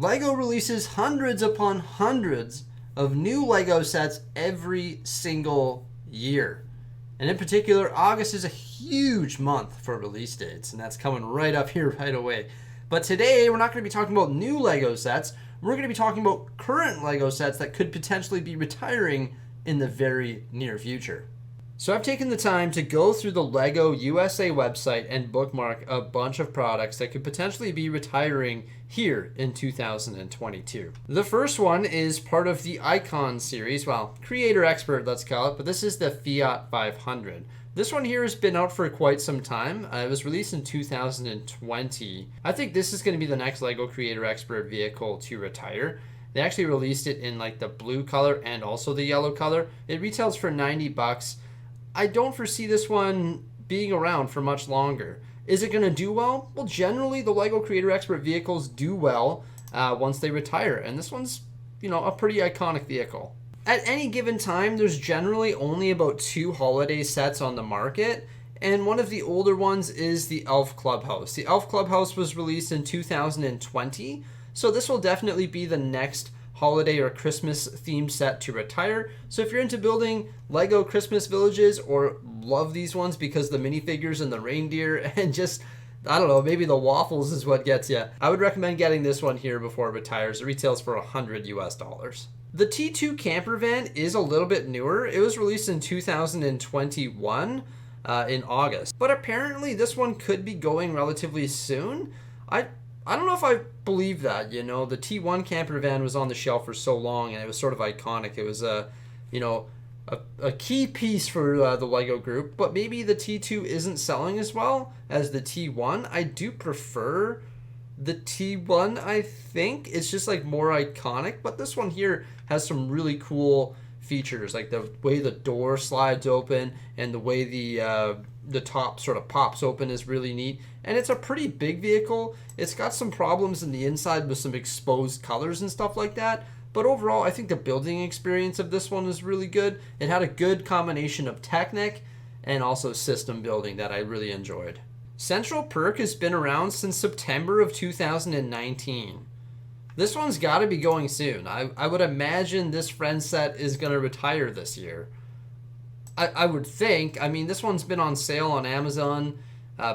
LEGO releases hundreds upon hundreds of new LEGO sets every single year. And in particular, August is a huge month for release dates, and that's coming right up here right away. But today, we're not going to be talking about new LEGO sets. We're going to be talking about current LEGO sets that could potentially be retiring in the very near future. So I've taken the time to go through the LEGO USA website and bookmark a bunch of products that could potentially be retiring here in 2022. The first one is part of the Icon series, well, Creator Expert let's call it, but this is the Fiat 500. This one here has been out for quite some time. It was released in 2020. I think this is going to be the next LEGO Creator Expert vehicle to retire. They actually released it in like the blue color and also the yellow color. It retails for $90. I don't foresee this one being around for much longer. Is it going to do well? Well, generally the LEGO Creator Expert vehicles do well once they retire, and this one's, a pretty iconic vehicle. At any given time, there's generally only about 2 holiday sets on the market, and one of the older ones is the Elf Clubhouse. The Elf Clubhouse was released in 2020, so this will definitely be the next holiday or Christmas themed set to retire. So if you're into building LEGO Christmas villages or love these ones because the minifigures and the reindeer and just, I don't know, maybe the waffles is what gets you, I would recommend getting this one here before it retires. It retails for $100 US. The T2 camper van is a little bit newer. It was released in 2021 in August, but apparently this one could be going relatively soon. I don't know if I believe that, the T1 camper van was on the shelf for so long and it was sort of iconic. It was a key piece for the LEGO group, but maybe the T2 isn't selling as well as the T1. I do prefer the T1, I think. It's just like more iconic, but this one here has some really cool features, like the way the door slides open and the way the top sort of pops open is really neat. And it's a pretty big vehicle. It's got some problems in the inside with some exposed colors and stuff like that. But overall, I think the building experience of this one is really good. It had a good combination of Technic and also system building that I really enjoyed. Central Perk has been around since September of 2019. This one's got to be going soon. I would imagine this friend set is going to retire this year. I would think. I mean, this one's been on sale on Amazon,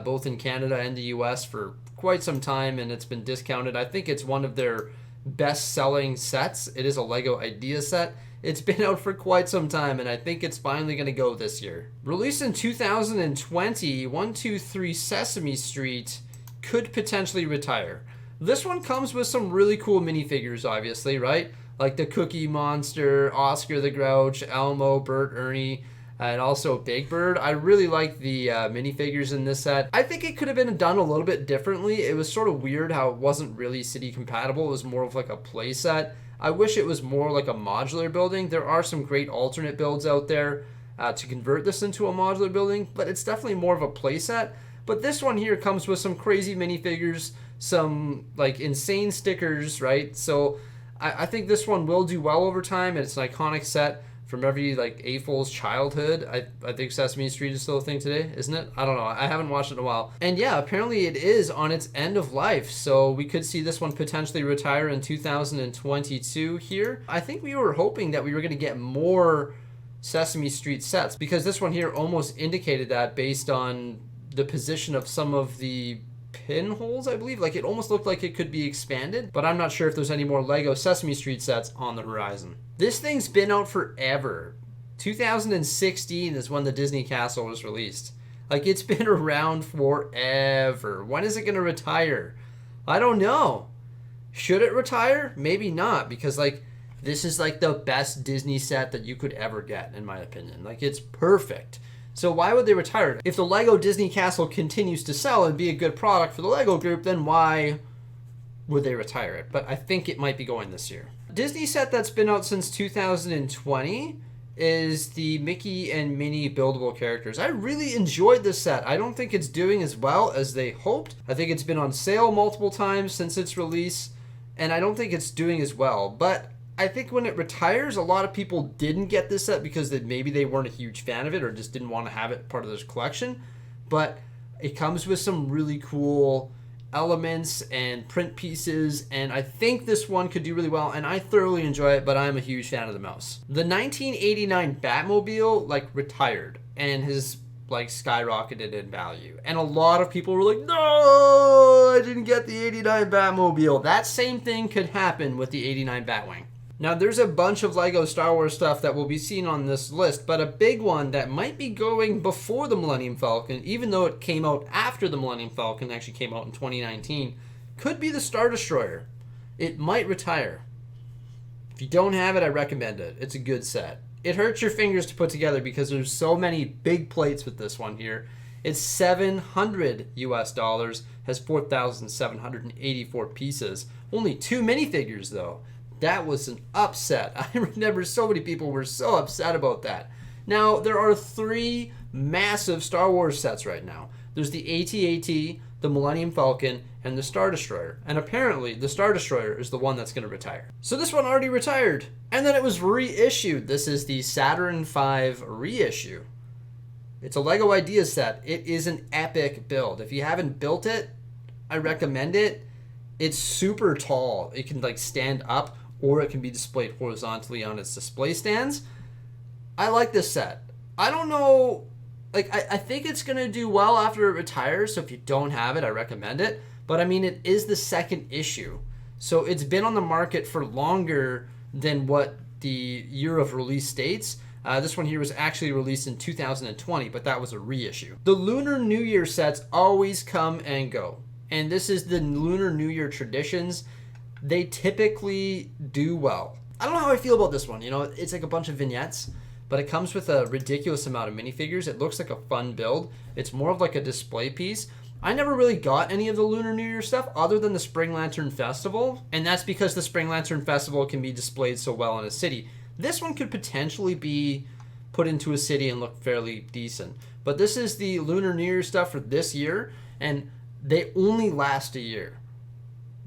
both in Canada and the US for quite some time, and it's been discounted. I think it's one of their best-selling sets. It is a LEGO Idea set. It's been out for quite some time, and I think it's finally going to go this year. Released in 2020, 123 Sesame Street could potentially retire. This one comes with some really cool minifigures, obviously, right? Like the Cookie Monster, Oscar the Grouch, Elmo, Bert, Ernie, and also Big Bird. I really like the minifigures in this set. I think it could have been done a little bit differently. It was sort of weird how it wasn't really city compatible. It was more of like a play set. I wish it was more like a modular building. There are some great alternate builds out there to convert this into a modular building, but it's definitely more of a play set. But this one here comes with some crazy minifigures, some like insane stickers, right? So I think this one will do well over time, and it's an iconic set from every like A-Fool's childhood. I think Sesame Street is still a thing today, isn't it? I don't know. I haven't watched it in a while. And yeah, apparently it is on its end of life. So we could see this one potentially retire in 2022 here. I think we were hoping that we were going to get more Sesame Street sets because this one here almost indicated that based on the position of some of the pinholes, I believe. Like it almost looked like it could be expanded, but I'm not sure if there's any more LEGO Sesame Street sets on the horizon. This thing's been out forever. 2016 is when the Disney Castle was released. Like it's been around forever. When is it going to retire? I don't know. Should it retire? Maybe not, because like this is like the best Disney set that you could ever get, in my opinion. Like it's perfect. So why would they retire it? If the LEGO Disney Castle continues to sell and be a good product for the LEGO group, then why would they retire it? But I think it might be going this year. Disney set that's been out since 2020 is the Mickey and Minnie buildable characters. I really enjoyed this set. I don't think it's doing as well as they hoped. I think it's been on sale multiple times since its release, and I don't think it's doing as well. But I think when it retires, a lot of people didn't get this set because maybe they weren't a huge fan of it or just didn't want to have it part of their collection. But it comes with some really cool elements and print pieces, and I think this one could do really well, and I thoroughly enjoy it, but I'm a huge fan of the mouse. The 1989 Batmobile like retired and has like skyrocketed in value, and a lot of people were like, no, I didn't get the 89 Batmobile. That same thing could happen with the 89 Batwing. Now, there's a bunch of Lego Star Wars stuff that will be seen on this list, but a big one that might be going before the Millennium Falcon, even though it came out after the Millennium Falcon actually came out in 2019, could be the Star Destroyer. It might retire. If you don't have it, I recommend it. It's a good set. It hurts your fingers to put together because there's so many big plates with this one here. It's $700 US, has 4,784 pieces. Only 2 minifigures though. That was an upset. I remember so many people were so upset about that. Now, there are 3 massive Star Wars sets right now. There's the AT-AT, the Millennium Falcon, and the Star Destroyer. And apparently, the Star Destroyer is the one that's going to retire. So this one already retired. And then it was reissued. This is the Saturn V reissue. It's a Lego Ideas set. It is an epic build. If you haven't built it, I recommend it. It's super tall. It can like stand up, or it can be displayed horizontally on its display stands. I like this set. I don't know, like I think it's going to do well after it retires, so if you don't have it, I recommend it. But I mean, it is the second issue, so it's been on the market for longer than what the year of release states. This one here was actually released in 2020, but that was a reissue. The Lunar New Year sets always come and go, and this is the Lunar New Year traditions. They typically do well. I don't know how I feel about this one. You know, it's like a bunch of vignettes, but it comes with a ridiculous amount of minifigures. It looks like a fun build. It's more of like a display piece. I never really got any of the Lunar New Year stuff other than the Spring Lantern Festival, and that's because the Spring Lantern Festival can be displayed so well in a city. This one could potentially be put into a city and look fairly decent. But this is the Lunar New Year stuff for this year, and they only last a year.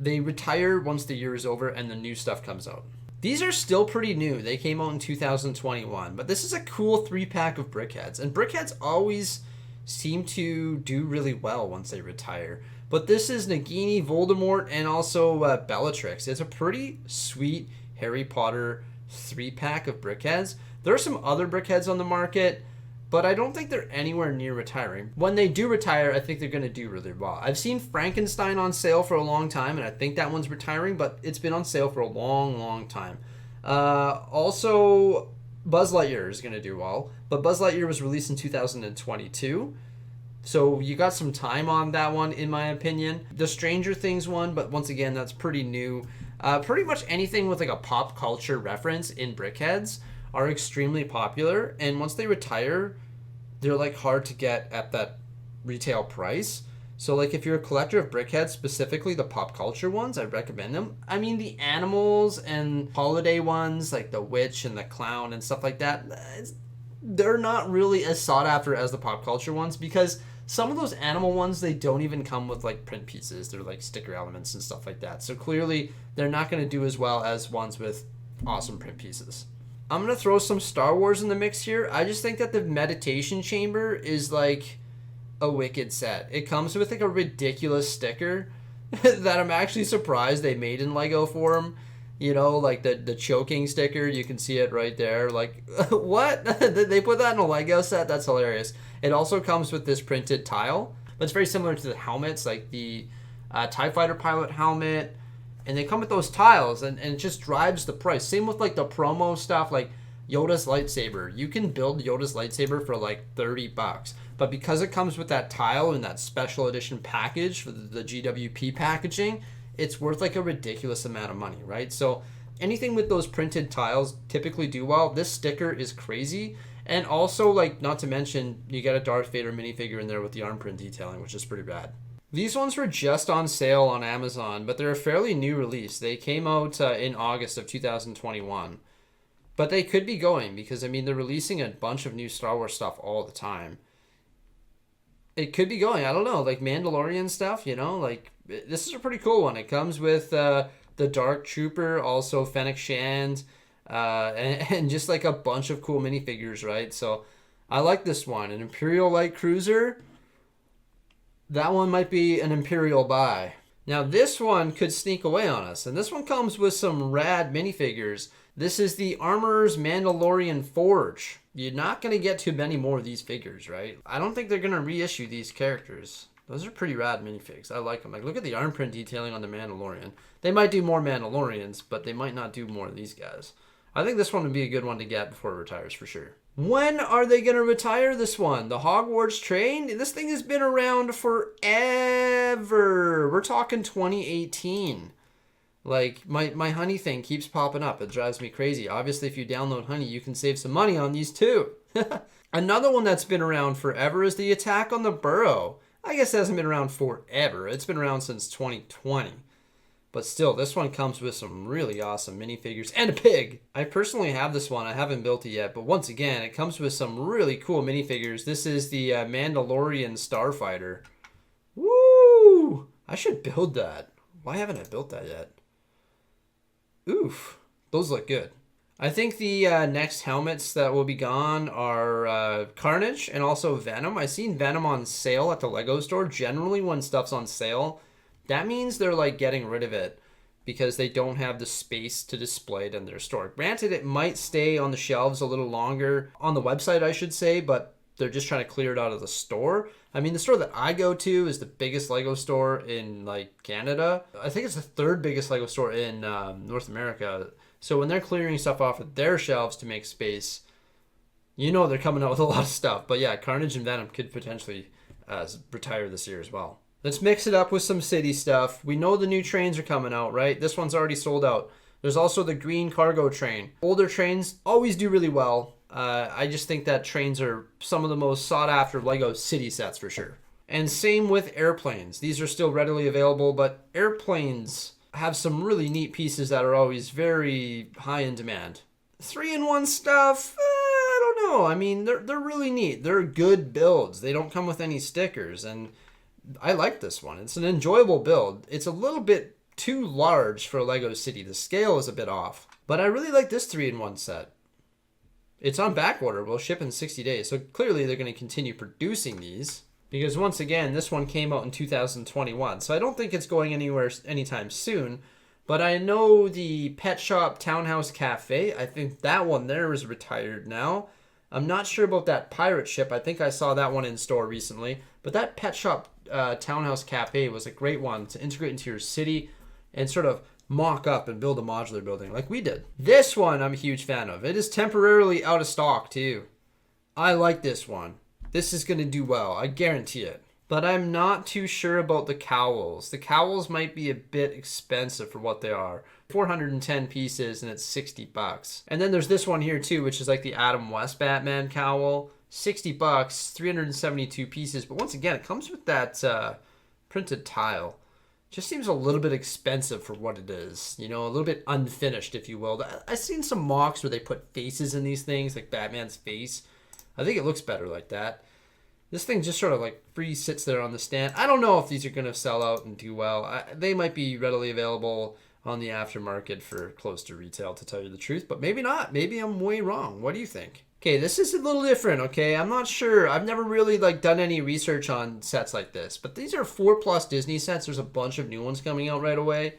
They retire once the year is over and the new stuff comes out. These are still pretty new. They came out in 2021, but this is a cool 3-pack of BrickHeadz, and BrickHeadz always seem to do really well once they retire. But this is Nagini, Voldemort, and also Bellatrix. It's a pretty sweet Harry Potter 3-pack of BrickHeadz. There are some other BrickHeadz on the market, but I don't think they're anywhere near retiring. When they do retire, I think they're going to do really well. I've seen Frankenstein on sale for a long time, and I think that one's retiring, but it's been on sale for a long, long time. Also, Buzz Lightyear is going to do well, but Buzz Lightyear was released in 2022, so you got some time on that one, in my opinion. The Stranger Things one, but once again, that's pretty new. Pretty much anything with like a pop culture reference in BrickHeadz are extremely popular, and once they retire, they're like hard to get at that retail price. So like if you're a collector of BrickHeadz, specifically the pop culture ones, I recommend them. I mean, the animals and holiday ones like the witch and the clown and stuff like that, they're not really as sought after as the pop culture ones, because some of those animal ones, they don't even come with like print pieces. They're like sticker elements and stuff like that. So clearly they're not going to do as well as ones with awesome print pieces. I'm going to throw some Star Wars in the mix here. I just think that the Meditation Chamber is like a wicked set. It comes with like a ridiculous sticker that I'm actually surprised they made in Lego form. You know, like the choking sticker, you can see it right there. Like, what? They put that in a Lego set? That's hilarious. It also comes with this printed tile, but it's very similar to the helmets, like the TIE Fighter pilot helmet. And they come with those tiles, and it just drives the price. Same with like the promo stuff, like Yoda's lightsaber. You can build Yoda's lightsaber for like $30, but because it comes with that tile and that special edition package for the GWP packaging, it's worth like a ridiculous amount of money, right? So anything with those printed tiles typically do well. This sticker is crazy. And also, like, not to mention, you get a Darth Vader minifigure in there with the arm print detailing, which is pretty rad. These ones were just on sale on Amazon, but they're a fairly new release. They came out in August of 2021. But they could be going because, I mean, they're releasing a bunch of new Star Wars stuff all the time. It could be going. I don't know, like Mandalorian stuff, you know? Like, this is a pretty cool one. It comes with the Dark Trooper, also Fennec Shand, and just like a bunch of cool minifigures, right? So I like this one. An Imperial Light Cruiser. That one might be an Imperial buy. Now this one could sneak away on us, and this one comes with some rad minifigures. This is the Armorer's Mandalorian Forge. You're not going to get too many more of these figures, right? I don't think they're going to reissue these characters. Those are pretty rad minifigs. I like them. Like, look at the arm print detailing on the Mandalorian. They might do more Mandalorians, but they might not do more of these guys. I think this one would be a good one to get before it retires for sure. When are they going to retire this one? The Hogwarts train? This thing has been around forever. We're talking 2018. Like, my honey thing keeps popping up. It drives me crazy. Obviously, if you download honey, you can save some money on these too. Another one that's been around forever is the Attack on the Burrow. I guess it hasn't been around forever. It's been around since 2020. But still, this one comes with some really awesome minifigures and a pig. I personally have this one. I haven't built it yet. But once again, it comes with some really cool minifigures. This is the Mandalorian Starfighter. Woo! I should build that. Why haven't I built that yet? Oof. Those look good. I think the next helmets that will be gone are Carnage and also Venom. I've seen Venom on sale at the Lego store. Generally, when stuff's on sale, that means they're like getting rid of it because they don't have the space to display it in their store. Granted, it might stay on the shelves a little longer on the website, I should say, but they're just trying to clear it out of the store. I mean, the store that I go to is the biggest Lego store in like Canada. I think it's the third biggest Lego store in North America. So when they're clearing stuff off of their shelves to make space, you know they're coming out with a lot of stuff. But yeah, Carnage and Venom could potentially retire this year as well. Let's mix it up with some city stuff. We know the new trains are coming out, right? This one's already sold out. There's also the green cargo train. Older trains always do really well. I just think that trains are some of the most sought after Lego city sets for sure. And same with airplanes. These are still readily available, but airplanes have some really neat pieces that are always very high in demand. 3-in-1 stuff, I don't know. I mean, they're really neat. They're good builds. They don't come with any stickers, and I like this one. It's an enjoyable build. It's a little bit too large for a Lego City. The scale is a bit off. But I really like this 3-in-1 set. It's on back order. We'll ship in 60 days. So clearly they're going to continue producing these. Because once again, this one came out in 2021. So I don't think it's going anywhere anytime soon. But I know the Pet Shop Townhouse Cafe, I think that one there is retired now. I'm not sure about that pirate ship. I think I saw that one in store recently. But that Pet Shop Townhouse Cafe was a great one to integrate into your city and sort of mock up and build a modular building like we did. This one I'm a huge fan of. It is temporarily out of stock too. I like this one. This is going to do well. I guarantee it. But I'm not too sure about the cowls. The cowls might be a bit expensive for what they are. 410 pieces and it's $60. And then there's this one here too, which is like the Adam West Batman cowl. $60, 372 pieces. But once again, it comes with that printed tile. Just seems a little bit expensive for what it is. You know, a little bit unfinished, if you will. I've seen some mocks where they put faces in these things, like Batman's face. I think it looks better like that. This thing just sort of like free sits there on the stand. I don't know if these are going to sell out and do well. They might be readily available on the aftermarket for close to retail, to tell you the truth. But maybe not. Maybe I'm way wrong. What do you think? Okay, this is a little different, okay? I'm not sure. I've never really done any research on sets like this. But these are 4+ Disney sets. There's a bunch of new ones coming out right away.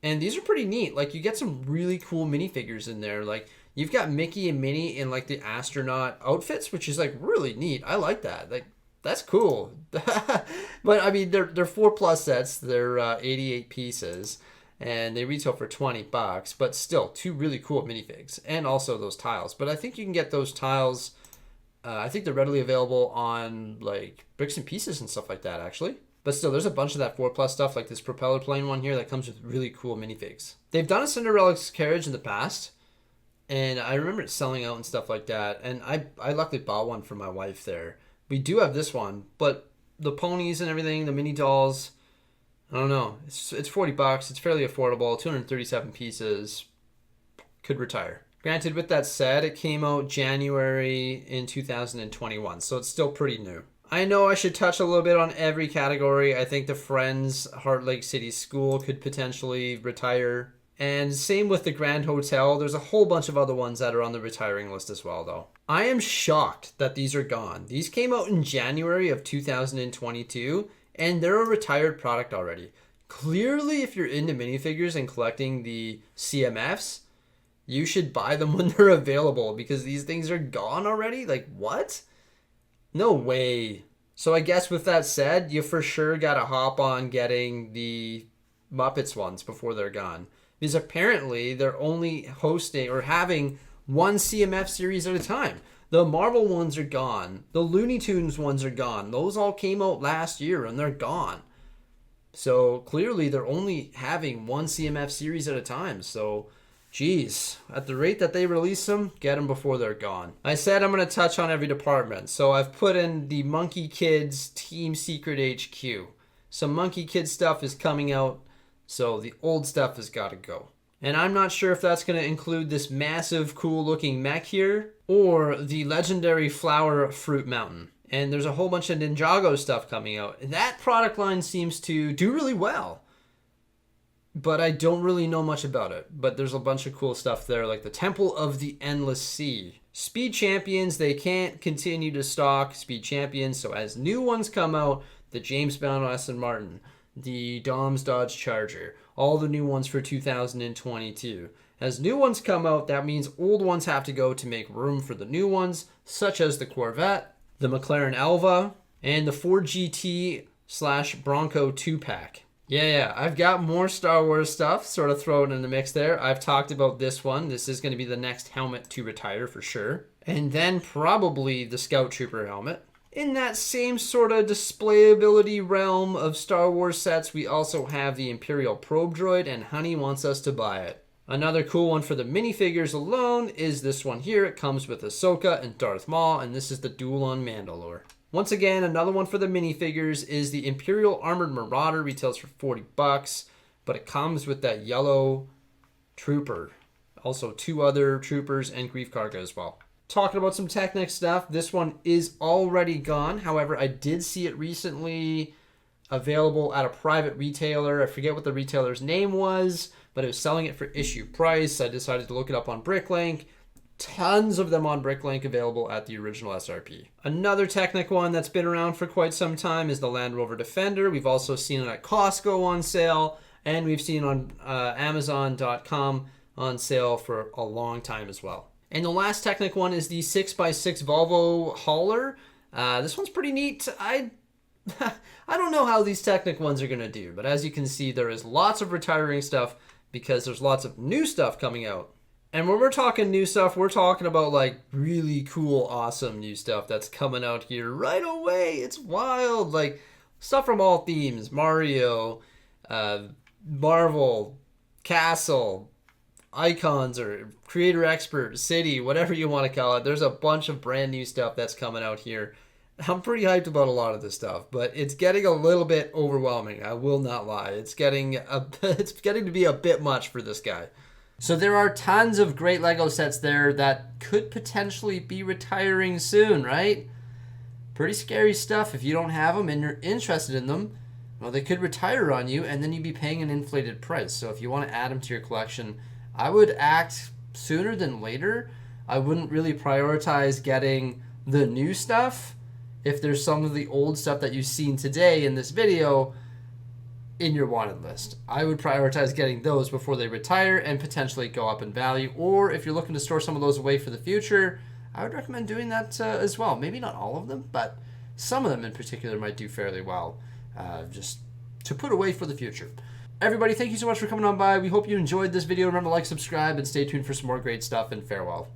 And these are pretty neat. Like, you get some really cool minifigures in there. Like, you've got Mickey and Minnie in, like, the astronaut outfits, which is, like, really neat. I like that. Like, that's cool. But, I mean, they're 4+ sets. They're 88 pieces. And they retail for $20, but still, 2 really cool minifigs. And also those tiles. But I think you can get those tiles, I think they're readily available on, like, Bricks and Pieces and stuff like that, actually. But still, there's a bunch of that 4+ stuff, like this propeller plane one here that comes with really cool minifigs. They've done a Cinderella's carriage in the past, and I remember it selling out and stuff like that. And I luckily bought one for my wife there. We do have this one, but the ponies and everything, the mini dolls, I don't know. It's $40. It's fairly affordable. 237 pieces. Could retire. Granted, with that said, it came out January in 2021, so it's still pretty new. I know I should touch a little bit on every category. I think the Friends Heart Lake City School could potentially retire. And same with the Grand Hotel. There's a whole bunch of other ones that are on the retiring list as well, though. I am shocked that these are gone. These came out in January of 2022. and they're a retired product already. Clearly, if you're into minifigures and collecting the CMFs, you should buy them when they're available because these things are gone already. Like, what? No way. So I guess with that said, you for sure gotta hop on getting the Muppets ones before they're gone. Because apparently they're only hosting or having one CMF series at a time. The Marvel ones are gone. The Looney Tunes ones are gone. Those all came out last year and they're gone. So clearly they're only having one CMF series at a time. So, geez, at the rate that they release them, get them before they're gone. I said I'm going to touch on every department. So I've put in the Monkey Kids Team Secret HQ. Some Monkey Kids stuff is coming out, so the old stuff has got to go. And I'm not sure if that's going to include this massive, cool-looking mech here or the legendary Flower Fruit Mountain. And there's a whole bunch of Ninjago stuff coming out. That product line seems to do really well. But I don't really know much about it. But there's a bunch of cool stuff there, like the Temple of the Endless Sea. Speed Champions, they can't continue to stock Speed Champions. So as new ones come out, the James Bond Aston Martin, the Dom's Dodge Charger, all the new ones for 2022. As new ones come out, that means old ones have to go to make room for the new ones, such as the Corvette, the McLaren Elva, and the Ford GT/Bronco 2-pack. Yeah, I've got more Star Wars stuff sort of thrown in the mix there. I've talked about this one. This is going to be the next helmet to retire for sure. And then probably the Scout Trooper helmet. In that same sort of displayability realm of Star Wars sets, we also have the Imperial Probe Droid, and Honey wants us to buy it. Another cool one for the minifigures alone is this one here. It comes with Ahsoka and Darth Maul, and this is the Duel on Mandalore. Once again, another one for the minifigures is the Imperial Armored Marauder. Retails for $40, but it comes with that yellow trooper. Also 2 other troopers and Grief Karga as well. Talking about some Technic stuff, this one is already gone. However, I did see it recently available at a private retailer. I forget what the retailer's name was, but it was selling it for issue price. I decided to look it up on Bricklink. Tons of them on Bricklink available at the original SRP. Another Technic one that's been around for quite some time is the Land Rover Defender. We've also seen it at Costco on sale, and we've seen it on Amazon.com on sale for a long time as well. And the last Technic one is the 6x6 Volvo hauler. This one's pretty neat. I don't know how these Technic ones are going to do, but as you can see, there is lots of retiring stuff because there's lots of new stuff coming out. And when we're talking new stuff, we're talking about like really cool, awesome new stuff that's coming out here right away. It's wild. Like stuff from all themes, Mario, Marvel, Castle, Icons, or Creator Expert, City, whatever you want to call it. There's a bunch of brand new stuff that's coming out here. I'm pretty hyped about a lot of this stuff, but it's getting a little bit overwhelming. I will not lie. It's getting to be a bit much for this guy. So there are tons of great Lego sets there that could potentially be retiring soon, right? Pretty scary stuff if you don't have them and you're interested in them. Well, they could retire on you and then you'd be paying an inflated price. So if you want to add them to your collection, I would act sooner than later. I wouldn't really prioritize getting the new stuff if there's some of the old stuff that you've seen today in this video in your wanted list. I would prioritize getting those before they retire and potentially go up in value. Or if you're looking to store some of those away for the future, I would recommend doing that as well. Maybe not all of them, but some of them in particular might do fairly well just to put away for the future. Everybody, thank you so much for coming on by. We hope you enjoyed this video. Remember to like, subscribe, and stay tuned for some more great stuff, and farewell.